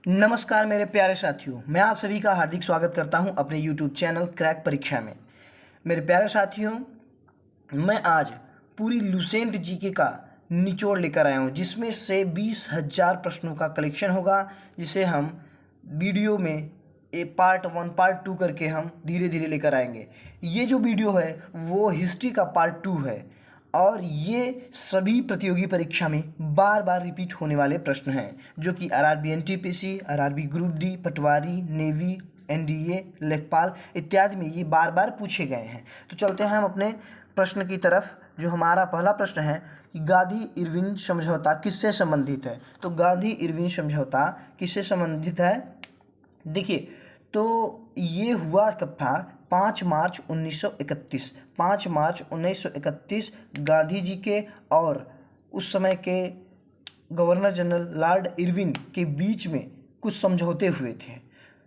नमस्कार मेरे प्यारे साथियों, मैं आप सभी का हार्दिक स्वागत करता हूं अपने YouTube चैनल क्रैक परीक्षा में। मेरे प्यारे साथियों, मैं आज पूरी लुसेंट जीके का निचोड़ लेकर आया हूं, जिसमें से 20,000 प्रश्नों का कलेक्शन होगा, जिसे हम वीडियो में पार्ट 1 पार्ट 2 करके हम धीरे धीरे लेकर आएंगे। ये जो वीडियो है वो हिस्ट्री का पार्ट 2 है और ये सभी प्रतियोगी परीक्षा में बार बार रिपीट होने वाले प्रश्न हैं, जो कि RRB NTPC, RRB group D, पटवारी, नेवी, एनडीए, लेखपाल इत्यादि में ये बार बार पूछे गए हैं। तो चलते हैं हम अपने प्रश्न की तरफ। जो हमारा पहला प्रश्न है कि गांधी इरविन समझौता किससे संबंधित है। तो गांधी इरविन समझौता किससे संबंधित है, देखिए, तो ये हुआ कब था? 5 मार्च 1931। 5 मार्च 1931 गांधी जी के और उस समय के गवर्नर जनरल लॉर्ड इरविन के बीच में कुछ समझौते हुए थे,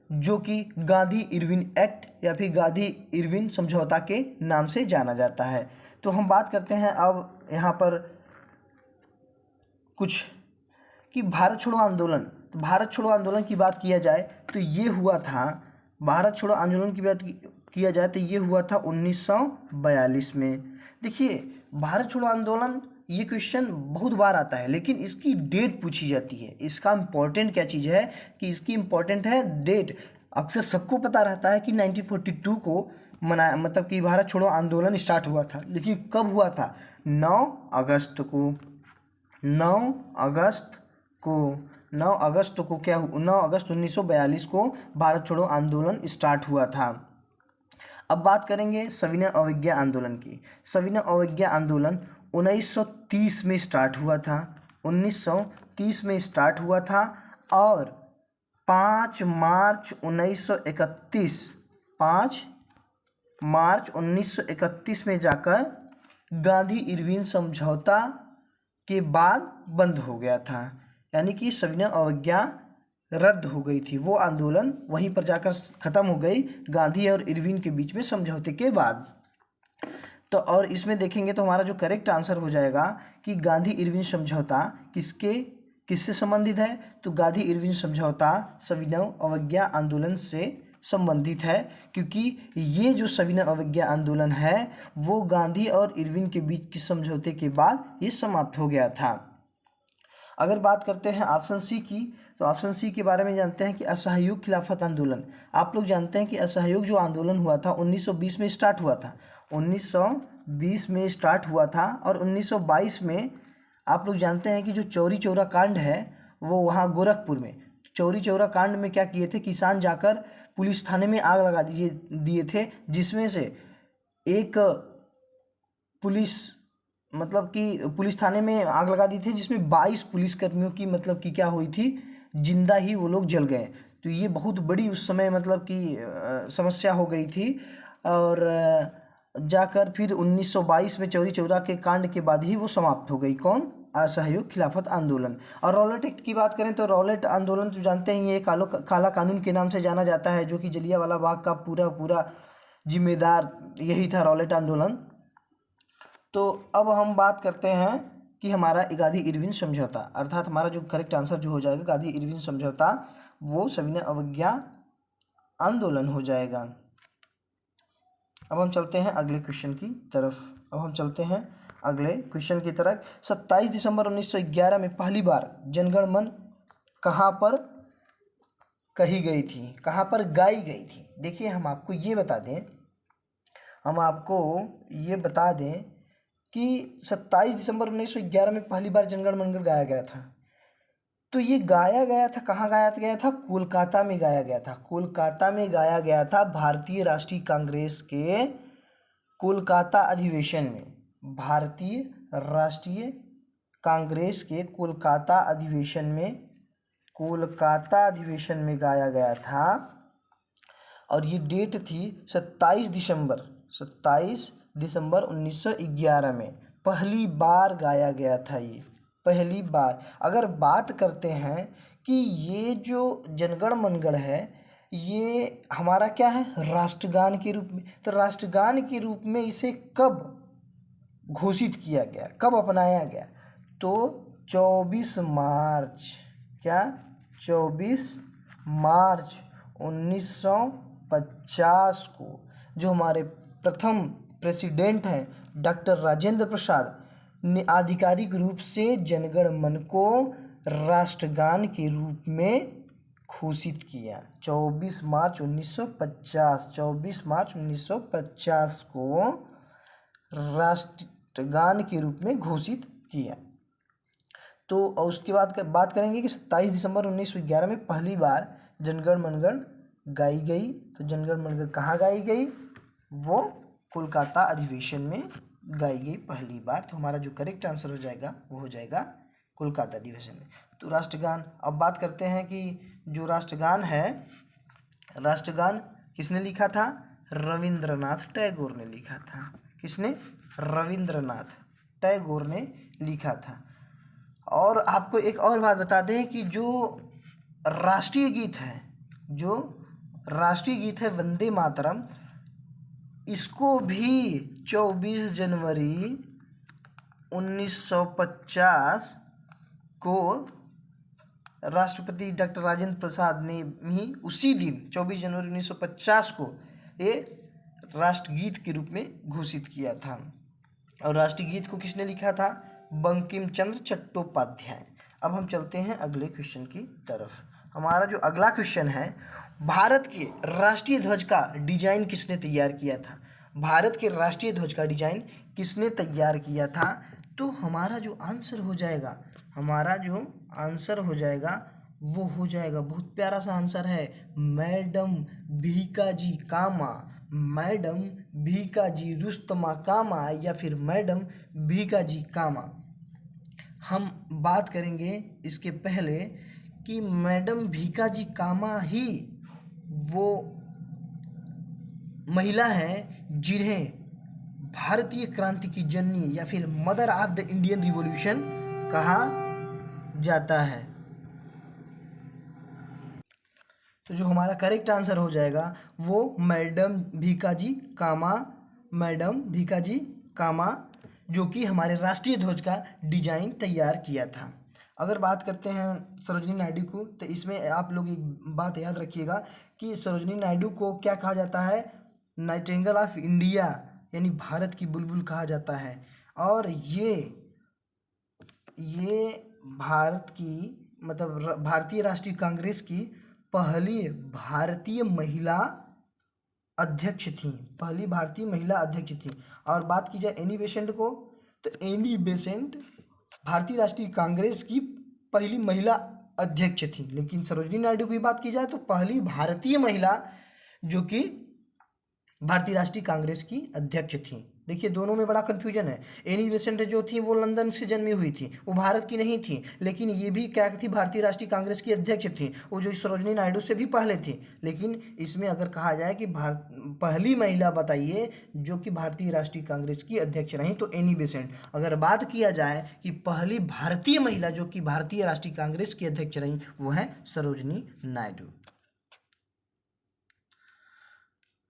जो कि गांधी इरविन एक्ट या फिर गांधी इरविन समझौता के नाम से जाना जाता है। तो हम बात करते हैं अब यहाँ पर कुछ कि भारत छोड़ो आंदोलन। तो भारत छोड़ो आंदोलन की बात किया जाए तो ये हुआ था, भारत छोड़ो आंदोलन की बात किया जाए तो ये हुआ था 1942 में। देखिए, भारत छोड़ो आंदोलन, ये क्वेश्चन बहुत बार आता है, लेकिन इसकी डेट पूछी जाती है। इसका इम्पोर्टेंट क्या चीज़ है कि इसकी इम्पोर्टेंट है डेट। अक्सर सबको पता रहता है कि 1942 को मना मतलब कि भारत छोड़ो आंदोलन स्टार्ट हुआ था, लेकिन कब हुआ था? 9 अगस्त को। 9 अगस्त को 9 अगस्त को क्या 9 अगस्त 1942 को भारत छोड़ो आंदोलन स्टार्ट हुआ था। अब बात करेंगे सविनय अवज्ञा आंदोलन की। सविनय अवज्ञा आंदोलन 1930 में स्टार्ट हुआ था। 1930 में स्टार्ट हुआ था और 5 मार्च 1931 5 मार्च 1931 में जाकर गांधी इरविन समझौता के बाद बंद हो गया था। यानी कि सविनय अवज्ञा रद्द हो गई थी, वो आंदोलन वहीं पर जाकर ख़त्म हो गई गांधी और इरविन के बीच में समझौते के बाद। तो और इसमें देखेंगे तो हमारा जो करेक्ट आंसर हो जाएगा कि गांधी इरविन समझौता किससे संबंधित है। तो गांधी इरविन समझौता सविनय अवज्ञा आंदोलन से संबंधित है, क्योंकि ये जो सविनय अवज्ञा आंदोलन है वो गांधी और इरविन के बीच के समझौते के बाद ये समाप्त हो गया था। अगर बात करते हैं ऑप्शन सी की, तो ऑप्शन सी के बारे में जानते हैं कि असहयोग खिलाफत आंदोलन। आप लोग जानते हैं कि असहयोग जो आंदोलन हुआ था 1920 में स्टार्ट हुआ था। 1920 में स्टार्ट हुआ था और 1922 में आप लोग जानते हैं कि जो चौरी चौरा कांड है वो वहाँ गोरखपुर में, चौरी चौरा कांड में क्या किए थे, किसान जाकर पुलिस थाने में आग लगा दिए थे, जिसमें से एक पुलिस मतलब कि पुलिस थाने में आग लगा दी थी, जिसमें 22 पुलिसकर्मियों की मतलब कि क्या हुई थी, जिंदा ही वो लोग जल गए। तो ये बहुत बड़ी उस समय मतलब कि समस्या हो गई थी। और जाकर फिर 1922 में चौरी चौरा के कांड के बाद ही वो समाप्त हो गई। कौन? असहयोग खिलाफत आंदोलन। और रॉलेट एक्ट की बात करें तो रॉलेट आंदोलन तो जानते हैं, ये काला कानून के नाम से जाना जाता है, जो कि जलियांवाला बाग का पूरा जिम्मेदार यही था, रॉलेट आंदोलन। तो अब हम बात करते हैं कि हमारा गांधी इरविन समझौता, अर्थात हमारा जो करेक्ट आंसर जो हो जाएगा गांधी इरविन समझौता, वो सविनय अवज्ञा आंदोलन हो जाएगा। अब हम चलते हैं अगले क्वेश्चन की तरफ। 27 दिसंबर 1911 में पहली बार जनगण मन कहाँ पर कही गई थी, कहाँ पर गाई गई थी? देखिए, हम आपको ये बता दें कि 27 दिसंबर 1911 में पहली बार जनगण मन गाया गया था। तो ये गाया गया था, कहाँ गाया गया था? कोलकाता में गाया गया था। कोलकाता में गाया गया था भारतीय राष्ट्रीय कांग्रेस के कोलकाता अधिवेशन में। भारतीय राष्ट्रीय कांग्रेस के कोलकाता अधिवेशन में गाया गया था। और ये डेट थी 27 दिसंबर 1911 में पहली बार गाया गया था। ये पहली बार। अगर बात करते हैं कि ये जो जनगण मनगढ़ है ये हमारा क्या है, राष्ट्रगान के रूप में। तो राष्ट्रगान के रूप में इसे कब घोषित किया गया, कब अपनाया गया? तो 24 मार्च क्या 24 मार्च 1950 को जो हमारे प्रथम प्रेसिडेंट हैं डॉक्टर राजेंद्र प्रसाद ने आधिकारिक रूप से जनगण मन को राष्ट्रगान के रूप में घोषित किया। 24 मार्च 1950 को राष्ट्रगान के रूप में घोषित किया। तो और उसके बाद बात करेंगे कि 27 दिसंबर 1911 में पहली बार जनगण मनगण गाई गई। तो जनगण मनगण कहाँ गाई गई? वो कोलकाता अधिवेशन में गाई गई पहली बार। तो हमारा जो करेक्ट आंसर हो जाएगा वो हो जाएगा कोलकाता अधिवेशन में। तो राष्ट्रगान, अब बात करते हैं कि जो राष्ट्रगान है, राष्ट्रगान किसने लिखा था? रविंद्रनाथ टैगोर ने लिखा था। किसने? रविंद्रनाथ टैगोर ने लिखा था। और आपको एक और बात बता दें कि जो राष्ट्रीय गीत है वंदे मातरम, इसको भी 24 जनवरी 1950 को राष्ट्रपति डॉक्टर राजेंद्र प्रसाद ने ही उसी दिन 24 जनवरी 1950 को ये राष्ट्रगीत के रूप में घोषित किया था। और राष्ट्रीय गीत को किसने लिखा था? बंकिम चंद्र चट्टोपाध्याय। अब हम चलते हैं अगले क्वेश्चन की तरफ। हमारा जो अगला क्वेश्चन है, भारत के राष्ट्रीय ध्वज का डिजाइन किसने तैयार किया था? भारत के राष्ट्रीय ध्वज का डिजाइन किसने तैयार किया था? तो हमारा जो आंसर हो जाएगा वो हो जाएगा, बहुत प्यारा सा आंसर है, मैडम भीकाजी कामा, मैडम भीकाजी रुस्तमा कामा या फिर मैडम भीकाजी कामा। हम बात करेंगे इसके पहले कि मैडम भीकाजी कामा ही वो महिला है जिन्हें भारतीय क्रांति की जननी या फिर mother of the Indian revolution कहा जाता है। तो जो हमारा करेक्ट आंसर हो जाएगा वो मैडम भीकाजी कामा, जो कि हमारे राष्ट्रीय ध्वज का डिजाइन तैयार किया था। अगर बात करते हैं सरोजिनी नायडू को, तो इसमें आप लोग एक बात याद रखिएगा कि सरोजिनी नायडू को क्या कहा जाता है? नाइटिंगेल ऑफ इंडिया, यानी भारत की बुलबुल कहा जाता है। और ये भारत की मतलब भारतीय राष्ट्रीय कांग्रेस की पहली भारतीय महिला अध्यक्ष थी, और बात की जाए एनी बेसेंट को, तो एनी बेसेंट भारतीय राष्ट्रीय कांग्रेस की पहली महिला अध्यक्ष थी। लेकिन सरोजिनी नायडू की बात की जाए तो पहली भारतीय महिला जो कि भारतीय राष्ट्रीय कांग्रेस की अध्यक्ष थी। देखिए दोनों में बड़ा कन्फ्यूजन है। एनी बेसेंट जो थी वो लंदन से जन्मी हुई थी, वो भारत की नहीं थी, लेकिन ये भी क्या थी? भारतीय राष्ट्रीय कांग्रेस की अध्यक्ष थी, वो जो सरोजिनी नायडू से भी पहले थी। लेकिन इसमें अगर कहा जाए कि पहली महिला बताइए जो कि भारतीय राष्ट्रीय कांग्रेस की अध्यक्ष रही, तो एनी बेसेंट। अगर बात किया जाए कि पहली भारतीय महिला जो कि भारतीय राष्ट्रीय कांग्रेस की अध्यक्ष रही, वो है सरोजिनी नायडू।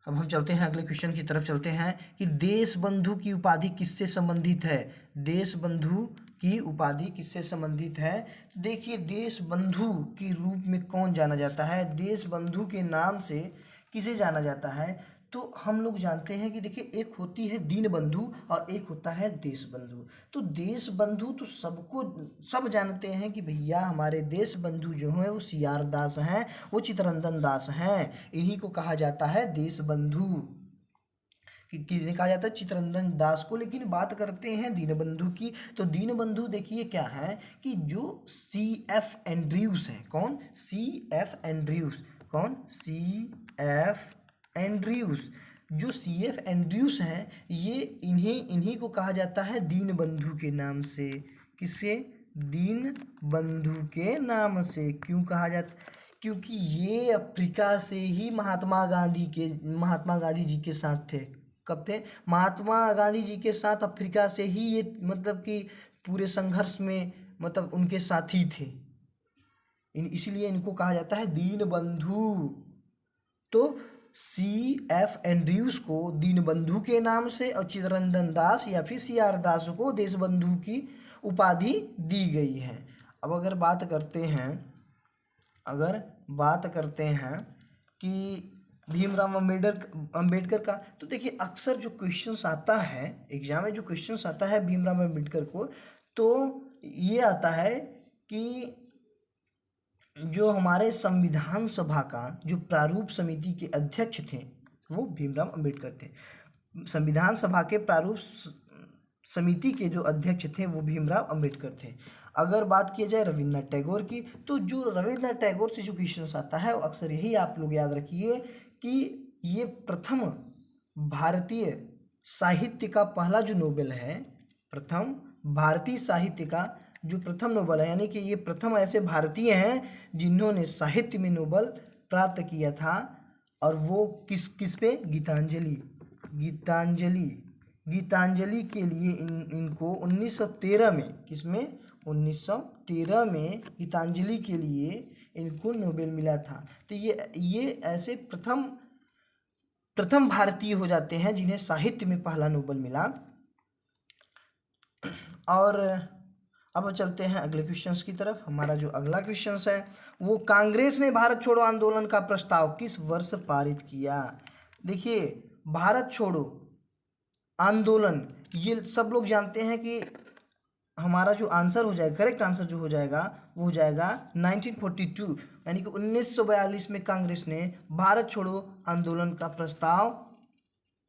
अब हम चलते हैं अगले क्वेश्चन की तरफ चलते हैं कि देश बंधु की उपाधि किससे संबंधित है? देश बंधु की उपाधि किससे संबंधित है? तो देखिए देश बंधु के रूप में कौन जाना जाता है? देश बंधु के नाम से किसे जाना जाता है? तो हम लोग जानते हैं कि देखिए एक होती है दीन बंधु और एक होता है देश बंधु। तो देश बंधु तो सब जानते हैं कि भैया हमारे देश बंधु जो हैं वो CR दास हैं, वो चित्तरंजन दास हैं, इन्हीं को कहा जाता है देश बंधु। किसने कहा जाता है? चित्तरंजन दास को। लेकिन बात करते हैं दीनबंधु की, तो दीनबंधु देखिए क्या है कि जो CF एंड्रयूस है, कौन? CF एंड्रयूस, जो CF एंड्रयूस हैं, ये इन्हीं को कहा जाता है दीनबंधु के नाम से। किसे? दीनबंधु के नाम से। क्यों कहा जाता? क्योंकि ये अफ्रीका से ही महात्मा गांधी जी के साथ थे। कब थे? महात्मा गांधी जी के साथ अफ्रीका से ही ये मतलब कि पूरे संघर्ष में मतलब उनके साथी थे, इसीलिए इनको कहा जाता है दीनबंधु। तो CF एंड्रयूस को दीनबंधु के नाम से और चित्तरंजन दास या फिर CR दास को देशबंधु की उपाधि दी गई है। अब अगर बात करते हैं अगर बात करते हैं कि भीमराव अंबेडकर का, तो देखिए अक्सर जो क्वेश्चंस आता है एग्जाम में, जो क्वेश्चंस आता है भीमराव अंबेडकर को, तो ये आता है कि जो हमारे संविधान सभा का जो प्रारूप समिति के अध्यक्ष थे वो भीमराव अंबेडकर थे। संविधान सभा के प्रारूप समिति के जो अध्यक्ष थे वो भीमराव अंबेडकर थे। अगर बात की जाए रविन्द्रनाथ टैगोर की, तो जो रविन्द्रनाथ टैगोर से जो क्वेश्चन आता है वो अक्सर यही आप लोग याद रखिए कि ये प्रथम भारतीय साहित्य का पहला जो नोबेल है, प्रथम भारतीय साहित्य का जो प्रथम नोबेल है, यानी कि ये प्रथम ऐसे भारतीय हैं जिन्होंने साहित्य में नोबेल प्राप्त किया था। और वो किस पे? गीतांजलि के लिए इनको 1913 में, किसमें? 1913 में गीतांजलि के लिए इनको नोबेल मिला था। तो ये ऐसे प्रथम भारतीय हो जाते हैं जिन्हें साहित्य में पहला नोबेल मिला। और अब चलते हैं अगले क्वेश्चंस की तरफ। हमारा जो अगला क्वेश्चंस है वो, कांग्रेस ने भारत छोड़ो आंदोलन का प्रस्ताव किस वर्ष पारित किया? देखिए भारत छोड़ो आंदोलन, ये सब लोग जानते हैं कि हमारा जो आंसर हो जाएगा, करेक्ट आंसर जो हो जाएगा वो हो जाएगा 1942, यानी कि 1942 में कांग्रेस ने भारत छोड़ो आंदोलन का प्रस्ताव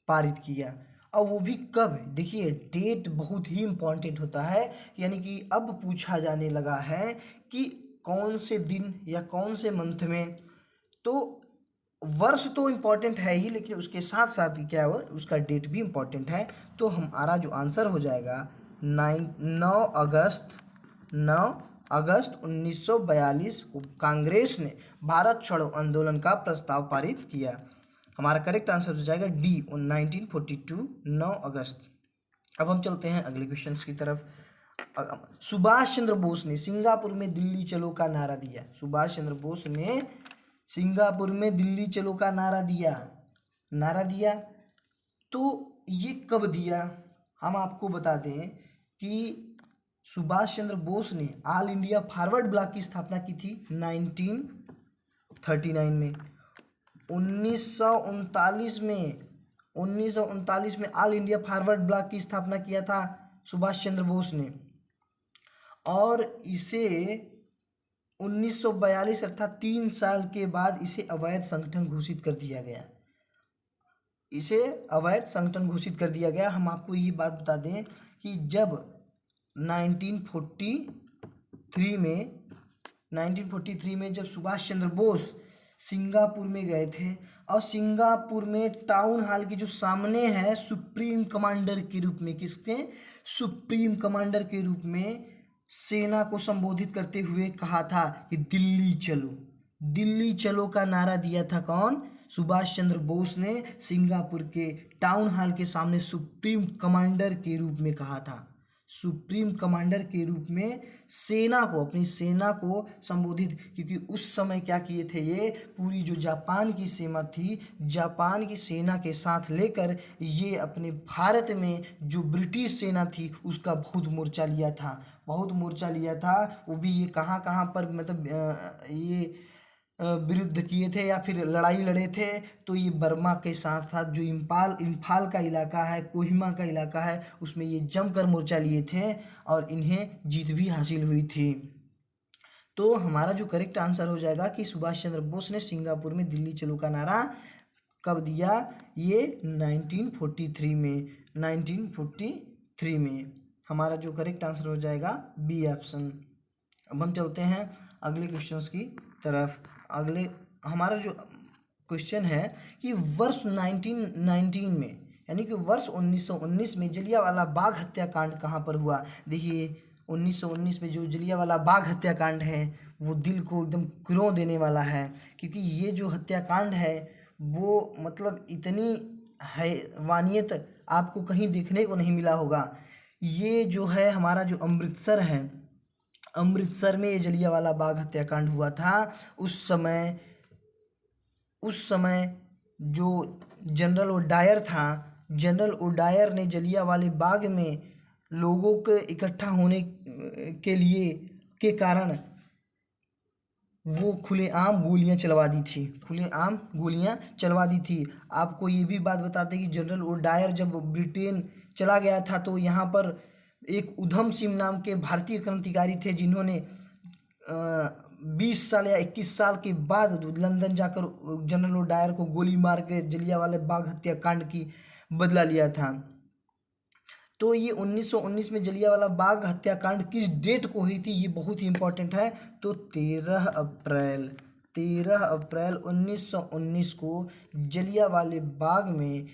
पारित किया। और वो भी कब? देखिए डेट बहुत ही इम्पोर्टेंट होता है, यानी कि अब पूछा जाने लगा है कि कौन से दिन या कौन से मंथ में। तो वर्ष तो इम्पोर्टेंट है ही, लेकिन उसके साथ साथ क्या है, उसका डेट भी इम्पोर्टेंट है। तो हमारा जो आंसर हो जाएगा 9 अगस्त 1942 को कांग्रेस ने भारत छोड़ो आंदोलन का प्रस्ताव पारित किया। हमारा करेक्ट आंसर हो जाएगा डी, 1942 9 अगस्त। अब हम चलते हैं अगले क्वेश्चन की तरफ। सुभाष चंद्र बोस ने सिंगापुर में दिल्ली चलो का नारा दिया। सुभाष चंद्र बोस ने सिंगापुर में दिल्ली चलो का नारा दिया। तो ये कब दिया? हम आपको बता दें कि सुभाष चंद्र बोस ने ऑल इंडिया फॉरवर्ड ब्लॉक की स्थापना की थी 1939 में। 1939 में ऑल इंडिया फॉरवर्ड ब्लॉक की स्थापना किया था सुभाष चंद्र बोस ने। और इसे 1942 अर्थात 3 साल के बाद इसे अवैध संगठन घोषित कर दिया गया। हम आपको ये बात बता दें कि जब 1943 में जब सुभाष चंद्र बोस सिंगापुर में गए थे, और सिंगापुर में टाउन हॉल के जो सामने है सुप्रीम कमांडर के रूप में, किसके? सुप्रीम कमांडर के रूप में सेना को संबोधित करते हुए कहा था कि दिल्ली चलो का नारा दिया था कौन? सुभाष चंद्र बोस ने सिंगापुर के टाउन हॉल के सामने सुप्रीम कमांडर के रूप में कहा था। सुप्रीम कमांडर के रूप में अपनी सेना को संबोधित, क्योंकि उस समय क्या किए थे, ये पूरी जो जापान की सीमा थी, जापान की सेना के साथ लेकर ये अपने भारत में जो ब्रिटिश सेना थी उसका बहुत मोर्चा लिया था। वो भी ये कहाँ पर, मतलब ये विरुद्ध किए थे या फिर लड़ाई लड़े थे, तो ये बर्मा के साथ साथ जो इम्फाल का इलाका है, कोहिमा का इलाका है, उसमें ये जमकर मोर्चा लिए थे और इन्हें जीत भी हासिल हुई थी। तो हमारा जो करेक्ट आंसर हो जाएगा कि सुभाष चंद्र बोस ने सिंगापुर में दिल्ली चलो का नारा कब दिया? ये 1943 में। हमारा जो करेक्ट आंसर हो जाएगा बी ऑप्शन। अब हम चलते हैं अगले क्वेश्चंस की तरफ। अगले हमारा जो क्वेश्चन है कि वर्ष 1919 में, यानी कि वर्ष 1919 में जलियांवाला बाग हत्याकांड कहाँ पर हुआ? देखिए 1919 में जो जलियांवाला बाग हत्याकांड है वो दिल को एकदम क्रों देने वाला है, क्योंकि ये जो हत्याकांड है वो मतलब इतनी हैवानियत आपको कहीं देखने को नहीं मिला होगा। ये जो है हमारा जो अमृतसर में ये जलियांवाला बाग हत्याकांड हुआ था। उस समय जो जनरल ओडायर ने जलियांवाले बाग में लोगों के इकट्ठा होने के कारण वो खुलेआम गोलियां चलवा दी थी, खुलेआम गोलियां चलवा दी थी। आपको ये भी बात बताते कि जनरल ओ डायर जब ब्रिटेन चला गया था तो यहाँ पर एक उधम सिंह नाम के भारतीय क्रांतिकारी थे जिन्होंने 20 साल या 21 साल के बाद लंदन जाकर जनरल ओ डायर को गोली मार के जलियांवाला बाग हत्याकांड की बदला लिया था। तो ये 1919 में जलियांवाला बाग हत्याकांड किस डेट को हुई थी, ये बहुत ही इंपॉर्टेंट है। तो 13 अप्रैल 1919 को जलियांवाले बाग में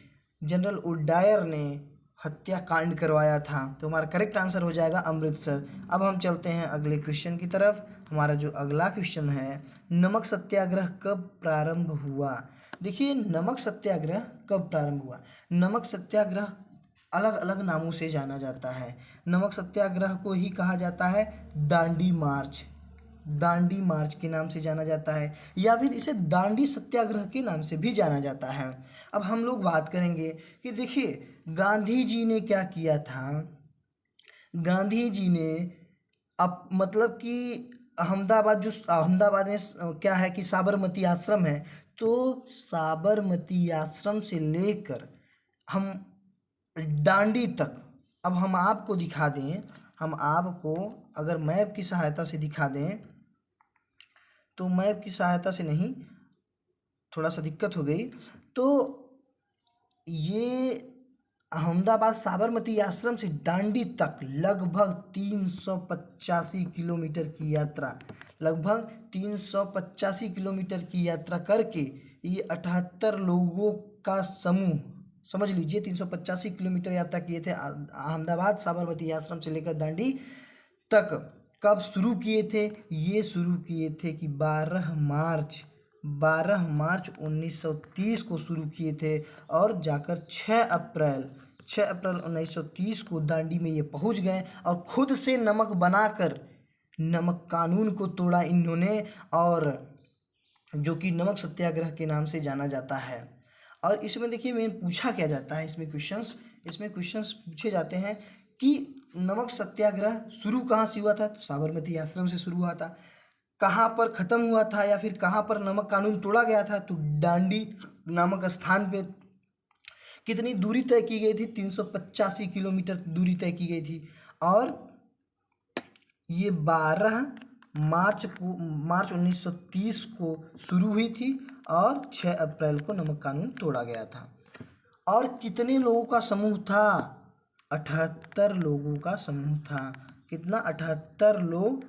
जनरल ओ डायर ने हत्याकांड करवाया था। तो हमारा करेक्ट आंसर हो जाएगा अमृतसर। अब हम चलते हैं अगले क्वेश्चन की तरफ। हमारा जो अगला क्वेश्चन है, नमक सत्याग्रह कब प्रारंभ हुआ। देखिए, नमक सत्याग्रह कब प्रारंभ हुआ। नमक सत्याग्रह अलग अलग नामों से जाना जाता है। नमक सत्याग्रह को ही कहा जाता है दांडी मार्च, दांडी मार्च के नाम से जाना जाता है, या फिर इसे दांडी सत्याग्रह के नाम से भी जाना जाता है। अब हम लोग बात करेंगे कि देखिए गांधी जी ने क्या किया था। गांधी जी ने अब मतलब कि अहमदाबाद में क्या है कि साबरमती आश्रम है, तो साबरमती आश्रम से लेकर हम दांडी तक, अब हम आपको दिखा दें, हम आपको अगर मैप की सहायता से दिखा दें, तो मैप की सहायता से नहीं, थोड़ा सा दिक्कत हो गई। तो ये अहमदाबाद साबरमती आश्रम से दांडी तक लगभग 385 किलोमीटर की यात्रा, लगभग 385 किलोमीटर की यात्रा करके ये 78 लोगों का समूह, समझ लीजिए 385 किलोमीटर यात्रा किए थे अहमदाबाद साबरमती आश्रम से लेकर दांडी तक। कब शुरू किए थे, ये शुरू किए थे कि 12 मार्च 1930 को शुरू किए थे, और जाकर 6 अप्रैल 1930 को दांडी में ये पहुंच गए और खुद से नमक बनाकर नमक कानून को तोड़ा इन्होंने, और जो कि नमक सत्याग्रह के नाम से जाना जाता है। और इसमें देखिए मेन पूछा क्या जाता है, इसमें क्वेश्चंस पूछे जाते हैं कि नमक सत्याग्रह शुरू कहाँ से हुआ था, तो साबरमती आश्रम से शुरू हुआ था। कहाँ पर ख़त्म हुआ था या फिर कहाँ पर नमक कानून तोड़ा गया था, तो दांडी नामक स्थान पे। कितनी दूरी तय की गई थी, 385 किलोमीटर दूरी तय की गई थी। और ये 12 मार्च 1930 को शुरू हुई थी और 6 अप्रैल को नमक कानून तोड़ा गया था। और कितने लोगों का समूह था, 78 लोगों का समूह था। कितना, 78 लोग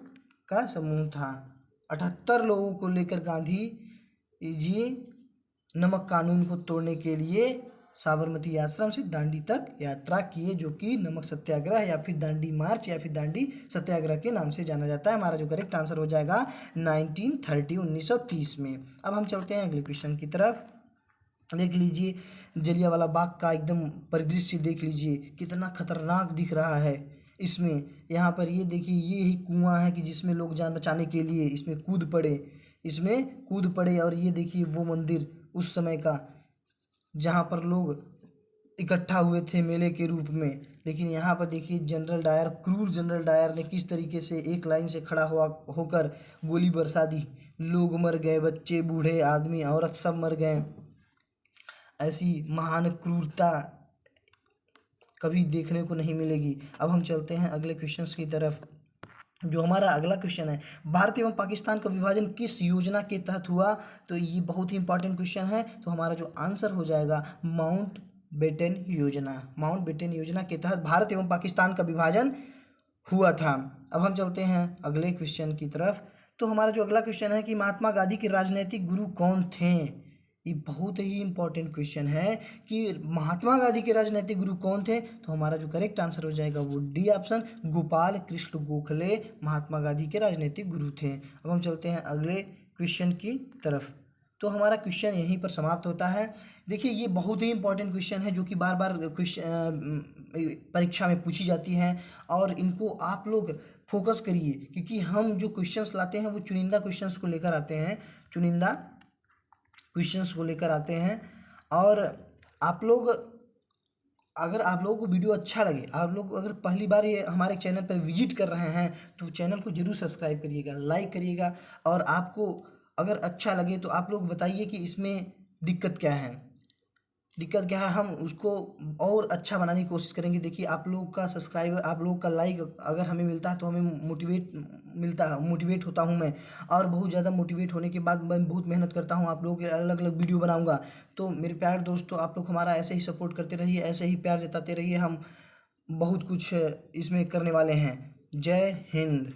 का समूह था। 78 लोगों को लेकर गांधी जी नमक कानून को तोड़ने के लिए साबरमती आश्रम से दांडी तक यात्रा किए, जो कि नमक सत्याग्रह या फिर दांडी मार्च या फिर दांडी सत्याग्रह के नाम से जाना जाता है। हमारा जो करेक्ट आंसर हो जाएगा 1930 में। अब हम चलते हैं अगले क्वेश्चन की तरफ। देख लीजिए जलियांवाला बाग का एकदम परिदृश्य देख लीजिए, कितना खतरनाक दिख रहा है इसमें। यहाँ पर ये देखिए, ये ही कुआं है कि जिसमें लोग जान बचाने के लिए इसमें कूद पड़े, और ये देखिए वो मंदिर उस समय का जहाँ पर लोग इकट्ठा हुए थे मेले के रूप में। लेकिन यहाँ पर देखिए क्रूर जनरल डायर ने किस तरीके से एक लाइन से खड़ा होकर गोली बरसा दी। लोग मर गए, बच्चे बूढ़े आदमी औरत सब मर गए। ऐसी महान क्रूरता कभी देखने को नहीं मिलेगी। अब हम चलते हैं अगले क्वेश्चंस की तरफ। जो हमारा अगला क्वेश्चन है, भारत एवं पाकिस्तान का विभाजन किस योजना के तहत हुआ, तो ये बहुत ही इंपॉर्टेंट क्वेश्चन है। तो हमारा जो आंसर हो जाएगा माउंटबेटन योजना के तहत भारत एवं पाकिस्तान का विभाजन हुआ था। अब हम चलते हैं अगले क्वेश्चन की तरफ। तो हमारा जो अगला क्वेश्चन है कि महात्मा गांधी के राजनैतिक गुरु कौन थे। ये बहुत ही इंपॉर्टेंट क्वेश्चन है कि महात्मा गांधी के राजनीतिक गुरु कौन थे। तो हमारा जो करेक्ट आंसर हो जाएगा वो डी ऑप्शन, गोपाल कृष्ण गोखले महात्मा गांधी के राजनीतिक गुरु थे। अब हम चलते हैं अगले क्वेश्चन की तरफ। तो हमारा क्वेश्चन यहीं पर समाप्त होता है। देखिए ये बहुत ही इंपॉर्टेंट क्वेश्चन है जो कि बार बार परीक्षा में पूछी जाती है, और इनको आप लोग फोकस करिए, क्योंकि हम जो क्वेश्चंस लाते हैं वो चुनिंदा क्वेश्चंस को लेकर आते हैं, और आप लोग अगर आप लोगों को वीडियो अच्छा लगे, आप लोग अगर पहली बार ये हमारे चैनल पर विजिट कर रहे हैं तो चैनल को जरूर सब्सक्राइब करिएगा, लाइक करिएगा। और आपको अगर अच्छा लगे तो आप लोग बताइए कि इसमें दिक्कत क्या है, दिक्कत क्या है, हम उसको और अच्छा बनाने की कोशिश करेंगे। देखिए आप लोग का सब्सक्राइब, आप लोग का लाइक अगर हमें मिलता है तो हमें मोटिवेट होता हूँ मैं। और बहुत ज़्यादा मोटिवेट होने के बाद मैं बहुत मेहनत करता हूँ, आप लोगों के अलग अलग वीडियो बनाऊँगा। तो मेरे प्यारे दोस्तों, आप लोग हमारा ऐसे ही सपोर्ट करते रहिए, ऐसे ही प्यार जताते रहिए। हम बहुत कुछ इसमें करने वाले हैं। जय हिंद।